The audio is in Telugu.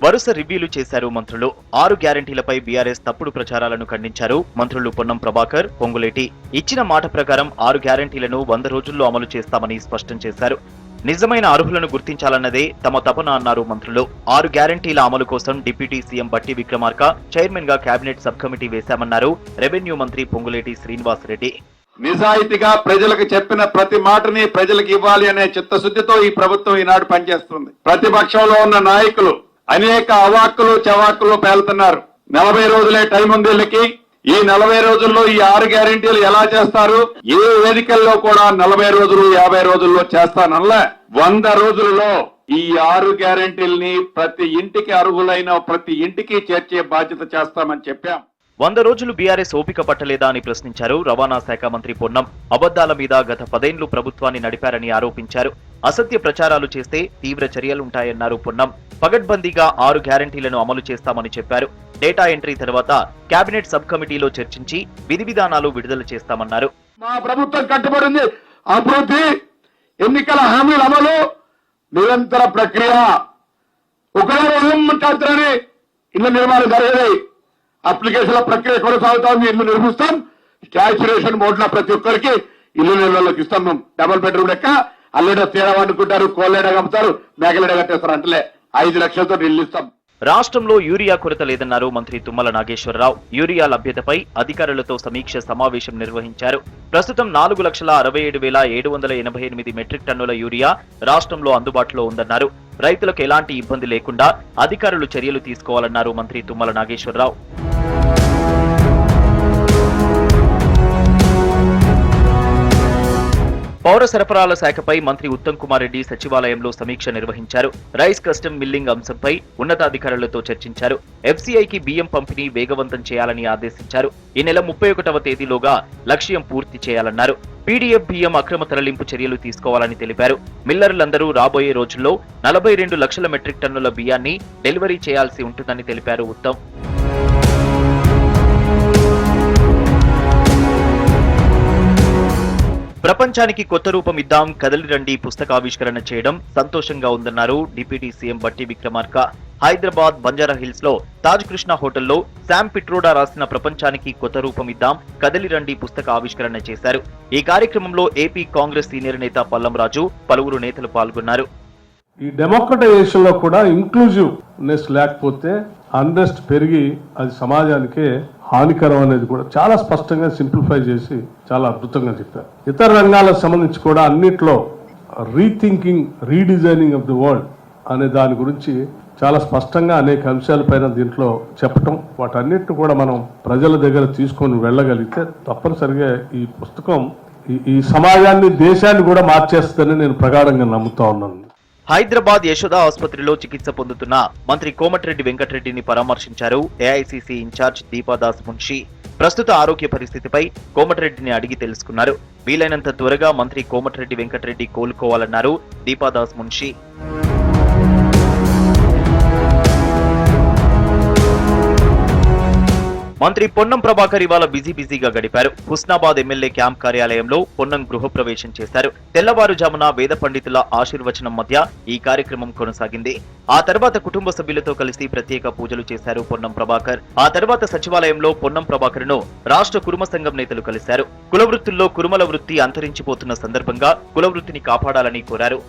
వరుస రివ్యూలు చేశారు మంత్రులు. 6 గ్యారెంటీలపై బీఆర్ఎస్ తప్పుడు ప్రచారాలను ఖండించారు మంత్రులు పొన్నం ప్రభాకర్, పొంగులేటి. ఇచ్చిన మాట ప్రకారం 6 గ్యారెంటీలను 100 రోజుల్లో అమలు చేస్తామని స్పష్టం చేశారు. నిజమైన అర్హులను గుర్తించాలన్నదే తమ తపన అన్నారు మంత్రులు. 6 గ్యారెంటీల అమలు కోసం డిప్యూటీ సీఎం బట్టి విక్రమార్క చైర్మన్ గా కేబినెట్ సబ్ కమిటీ వేశామన్నారు రెవెన్యూ మంత్రి పొంగులేటి శ్రీనివాసరెడ్డి. నిజాయితీగా ప్రజలకు చెప్పిన ప్రతి మాటని ప్రజలకు ఇవ్వాలి అనే చిత్తశుద్ధితో ఈ ప్రభుత్వం ఈనాడు పనిచేస్తుంది. ప్రతిపక్షంలో ఉన్న నాయకులు అనేక అవాక్కులు చవాక్కులు పేలుతున్నారు. 40 రోజులే టైం ఉంది వీళ్ళకి. ఈ 40 రోజుల్లో ఈ 6 గ్యారెంటీలు ఎలా చేస్తారు? ఏ వేదికల్లో కూడా 40 రోజులు 50 రోజుల్లో చేస్తానల్లా 100 రోజుల్లో ఈ 6 గ్యారెంటీల్ని ప్రతి ఇంటికి అర్హులైన ప్రతి ఇంటికి చేర్చే బాధ్యత చేస్తామని చెప్పాం. 100 రోజులు బీఆర్ఎస్ ఓపిక పట్టలేదా అని ప్రశ్నించారు రవాణా శాఖ మంత్రి పొన్నం. అబద్దాల మీద గత 10 ఏళ్లు ప్రభుత్వాన్ని నడిపారని ఆరోపించారు. అసత్య ప్రచారాలు చేస్తే తీవ్ర చర్యలుంటాయన్నారు పొన్నం. పగడ్బందీగా 6 గ్యారెంటీలను అమలు చేస్తామని చెప్పారు. డేటా ఎంట్రీ తర్వాత కేబినెట్ సబ్ కమిటీలో చర్చించి విధి విధానాలు విడుదల చేస్తామన్నారు. మా ప్రభుత్వం కట్టుబడింది అభివృద్ధి, ఎన్నికల హామీల అమలు, నిరంతర ప్రక్రియ. ఒకవేళ మాట్లాడుతారని ఇళ్ల నిర్మాణం జరిగేది, అప్లికేషన్ల ప్రక్రియ కొనసాగుతాం. ఇల్లు నిర్మిస్తాం. శాచ్యురేషన్ మోడ్ లో ప్రతి ఒక్కరికి ఇల్లు నిర్మాణంలోకి ఇస్తాం. మేము డబుల్ బెడ్రూమ్ లెక్క అల్లెడ తేడా వండుకుంటారు, కోళ్ళెడ కమ్ముతారు, మేకలెడ కట్టేస్తారు. అంటే 5 లక్షలతో ఇల్లు ఇస్తాం. రాష్ట్రంలో యూరియా కొరత లేదన్నారు మంత్రి తుమ్మల నాగేశ్వరరావు. యూరియా లభ్యతపై అధికారులతో సమీక్ష సమావేశం నిర్వహించారు. ప్రస్తుతం 4,67,788 మెట్రిక్ టన్నుల యూరియా రాష్ట్రంలో అందుబాటులో ఉందన్నారు. రైతులకు ఎలాంటి ఇబ్బంది లేకుండా అధికారులు చర్యలు తీసుకోవాలన్నారు మంత్రి తుమ్మల నాగేశ్వరరావు. పౌర సరఫరాల శాఖపై మంత్రి ఉత్తమ్ కుమార్ రెడ్డి సచివాలయంలో సమీక్ష నిర్వహించారు. రైస్ కస్టమ్ మిల్లింగ్ అంశంపై ఉన్నతాధికారులతో చర్చించారు. ఎఫ్సీఐకి బియ్యం పంపిణీ వేగవంతం చేయాలని ఆదేశించారు. ఈ నెల 31వ తేదీలోగా లక్ష్యం పూర్తి చేయాలన్నారు. పీడీఎఫ్ బియ్యం అక్రమ తరలింపు చర్యలు తీసుకోవాలని తెలిపారు. మిల్లర్లందరూ రాబోయే రోజుల్లో 42 లక్షల మెట్రిక్ టన్నుల బియ్యాన్ని డెలివరీ చేయాల్సి ఉంటుందని తెలిపారు ఉత్తమ్. ప్రపంచానికి కొత్త రూపం ఇద్దాం, కదలి రండి పుస్తకావిష్కరణ చేయడం సంతోషంగా ఉందన్నారు డిప్యూటీ సీఎం బట్టి విక్రమార్క. హైదరాబాద్ బంజారా హిల్స్ లో తాజ్ కృష్ణ హోటల్లో శామ్ పిట్రోడా రాసిన ప్రపంచానికి కొత్త రూపం ఇద్దాం, కదలి రండి పుస్తక ఆవిష్కరణ చేశారు. ఈ కార్యక్రమంలో ఏపీ కాంగ్రెస్ సీనియర్ నేత పల్లం రాజు, పలువురు నేతలు పాల్గొన్నారు. ఈ డెమోక్రటైజేషన్ లో కూడా ఇంక్లూజివ్నెస్ లేకపోతే అన్రెస్ట్ పెరిగి అది సమాజానికే హానికరం అనేది కూడా చాలా స్పష్టంగా సింప్లిఫై చేసి చాలా అద్భుతంగా చెప్పారు. ఇతర రంగాలకు సంబంధించి కూడా అన్నిట్లో rethinking, redesigning of the world అనే దాని గురించి చాలా స్పష్టంగా అనేక అంశాలపైన దీంట్లో చెప్పటం, వాటన్నిటిని కూడా మనం ప్రజల దగ్గర తీసుకొని వెళ్ళగలిగితే తప్పనిసరిగా ఈ పుస్తకం ఈ సమాజాన్ని, దేశాన్ని కూడా మార్చేస్తుందని నేను ప్రగాఢంగా నమ్ముతా ఉన్నాను. హైదరాబాద్ యశోద ఆసుపత్రిలో చికిత్స పొందుతున్న మంత్రి కోమటిరెడ్డి వెంకటరెడ్డిని పరామర్శించారు ఏఐసీసీ ఇన్ఛార్జ్ దీపాదాస్ మున్షి. ప్రస్తుత ఆరోగ్య పరిస్థితిపై కోమటిరెడ్డిని అడిగి తెలుసుకున్నారు. వీలైనంత త్వరగా మంత్రి కోమటిరెడ్డి వెంకటరెడ్డి కోలుకోవాలన్నారు దీపాదాస్ మున్షి. మంత్రి పొన్నం ప్రభాకర్ ఇవాళ బిజీగా గడిపారు. హుస్నాబాద్ ఎమ్మెల్యే క్యాంప్ కార్యాలయంలో పొన్నం గృహప్రవేశం చేశారు. తెల్లవారుజామున వేద పండితుల ఆశీర్వచనం మధ్య ఈ కార్యక్రమం కొనసాగింది. ఆ తర్వాత కుటుంబ సభ్యులతో కలిసి ప్రత్యేక పూజలు చేశారు పొన్నం ప్రభాకర్. ఆ తర్వాత సచివాలయంలో పొన్నం ప్రభాకర్ ను రాష్ట్ర కురుమ సంఘం నేతలు కలిశారు. కుల వృత్తుల్లో కురుమల వృత్తి అంతరించిపోతున్న సందర్భంగా కుల వృత్తిని కాపాడాలని కోరారు.